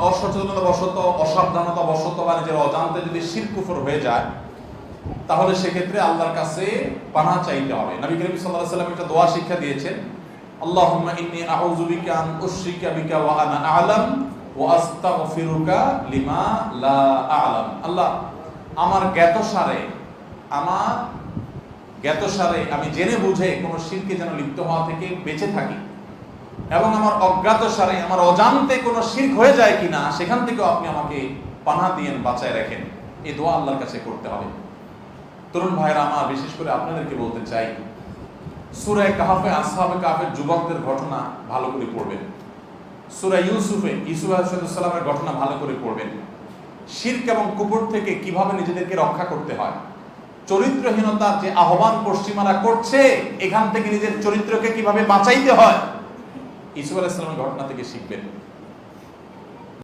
অসচেতনতাবশত, অসাবধানতাবশত বা নিজের অজান্তে যদি শিরক কুফর হয়ে যায়, তাহলে সেক্ষেত্রে আল্লাহর কাছে পানাহ চাইতে হবে। নবী করিম সাল্লাল্লাহু আলাইহি ওয়াসাল্লাম একটা দোয়া শিক্ষা দিয়েছেন, আল্লাহুম্মা ইন্নী আউযু বিকা আন উশরিকা বিকা ওয়া আনা আ'লাম ওয়া আস্তাগফিরুকা লিমা লা আ'লাম। আল্লাহ, আমার জ্ঞাতসারে আমি জেনে বুঝে কোনো শিরকে যেন লিপ্ত হওয়া থেকে বেঁচে থাকি, এবং আমার অজ্ঞাতসারে, আমার অজান্তে কোনো শিরক হয়ে যায় কিনা সেখান থেকেও আপনি আমাকে পানাহ দিয়েন, বাঁচায় রাখেন। এই দোয়া আল্লাহর কাছে করতে হবে। তরুণ ভাইরা আমার, বিশেষ করে আপনাদেরকে বলতে চাই, সূরা কাহফে আসহাবে কাহফের যুবকদের ঘটনা ভালো করে পড়বেন। সূরা ইউসুফ আলাইহিস সালামের ঘটনা ভালো করে পড়বেন। শিরক এবং কুফর থেকে কিভাবে নিজেদেরকে রক্ষা করতে হয়, চরিত্রহীনতার যে আহ্বান পশ্চিমারা করছে, এখান থেকে নিজের চরিত্রকে কিভাবে বাঁচাইতে হয়, ইউসুফ আলাইহিস সালামের ঘটনা থেকে শিখবেন।